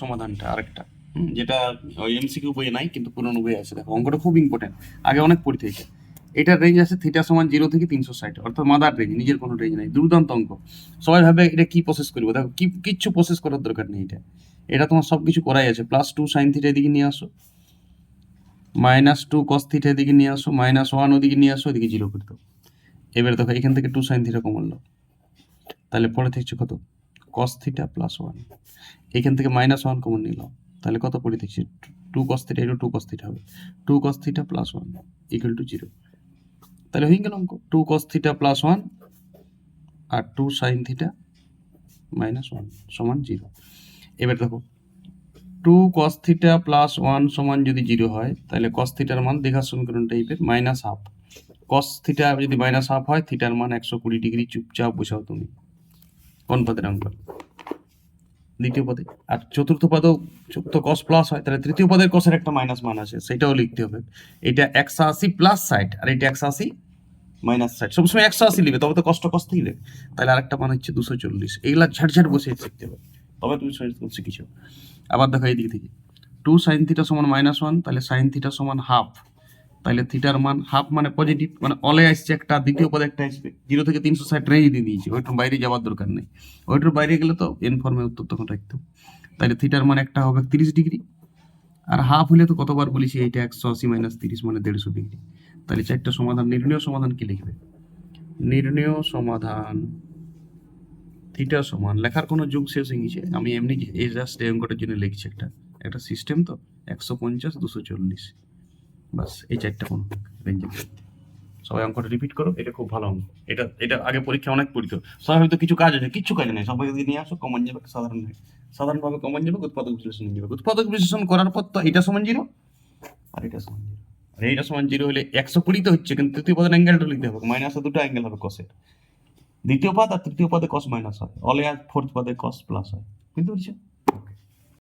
সমাধানটা আরেকটা যেটা ওই এমসিকিউ বইয়ে নাই কিন্তু পুরনো বইয়ে আছে। দেখো অঙ্কটা খুব ইম্পর্টেন্ট, আগে অনেক পড়ে থেকে। এটার রেঞ্জ আছে থিটা সমান 0 থেকে 360, অর্থাৎ মাদার রেঞ্জ, নিজের কোনো রেঞ্জ নাই। দুর্দান্ত অঙ্ক। সবাই ভাবে এটা কি প্রসেস করবো, দেখো কিচ্ছু প্রসেস করার দরকার নেই। এটা তোমার সব কিছু করাই আছে। +2 সাইন থিটা এদিকে নিয়ে আসো, -2 কস থিটা এদিকে নিয়ে আসো, -1 ওদিকে নিয়ে আসো, এদিকে 0 করে দাও। এবারে দেখো এখান থেকে 2 সাইন থিটা কমন নাও, তাহলে পড়ে থাকছে কত, cos থিটা +1। এখান থেকে -1 কমন নিলাম, তাহলে কত পড়ে থাকছে, 2 cos থিটা, এটা 2 cos থিটা হবে, 2 cos থিটা +1 ইকুয়াল টু 0। তাহলে হয়ে গেল অঙ্ক, 2 cos থিটা +1 আর 2 sin থিটা -1 সমান 0। এবার দেখো 2 cos থিটা +1 সমান যদি 0 হয়, তাহলে cos থিটার মান দেখার সমীকরণ টাইপের -1/2। cos থিটা যদি -1/2 হয়, থিটার মান 120 ডিগ্রি। চুপচাপ বসাও তুমি কোন পদের অঙ্ক, দ্বিতীয় পদে। আর চতুর্থ পদেও তো cos প্লাস হয়, তাহলে তৃতীয় পদের cosের একটা মাইনাস মান আছে, সেটাও লিখতে হবে। এটা 180 প্লাস 60 আর এটা 180 মাইনাস 60, সবসময় 180 লিখবে, তবে তো কষ্ট কষ্ট লিখবে। তাহলে আরেকটা মান হচ্ছে 240। এইগুলা ঝাড় বসে শিখতে হবে, তবে তুমি শিখেছো। আবার দেখো এইদিকে থেকে 2 sin থিটা সমান -1, তাহলে sin থিটা সমান হাফ। তাহলে থিটার মান হাফ মানে পজিটিভ, মানে অলে আসছে একটা, দ্বিতীয় পদে একটা আসবে। 0 থেকে 360 রেঞ্জ দিয়ে দিয়েছি, ওইটার বাইরে যাওয়ার দরকার নেই। ওইটার বাইরে গেলে তো এন ফর্মে উত্তর তখন রাখতো। তাহলে থিটার মান একটা হবে 30 ডিগ্রি, আর হাফ হলে তো কতবার বলেছি, এইটা 180 - 30 মানে 150 ডিগ্রি। তাহলে চারটা সমাধান, নির্ণয় সমাধান কি লিখবে, নির্ণয় সমাধান থিটা সমান, লেখার কোনো যুগ শেষ হয়ে গেছে, আমি এমনি এই জাস্ট এই অঙ্কটার জন্য লিখছি। একটা সিস্টেম তো 150 240, বাস এই চারটা কোন রেঞ্জে। সবাই অঙ্কটা রিপিট করো, এটা খুব ভালো অঙ্ক। এটা আগে পরীক্ষা অনেক পড়িত। সবাই হয়তো কিছু কাজ আছে, কিচ্ছু কাজ নেই, সবাই যদি নিয়ে আসো কমন যাবে। সাধারণভাবে কমন যাবে, উৎপাদক বিশ্লেষণ যাবে। উৎপাদক বিশ্লেষণ করার পর তো এটা সমান 0 আর এটা সমান 0, আর এইটা সমান 0 হলে 120 তো হচ্ছে, কিন্তু তৃতীয় পদের অ্যাঙ্গেলটা লিখতে হবে, মাইনাসে দুটো অ্যাঙ্গেল হবে কসের। দ্বিতীয় পদ আর তৃতীয় পদে কস মাইনাস হয়, অলে আর ফোর্থ পদে কস প্লাস হয়, বুঝতে পারছো?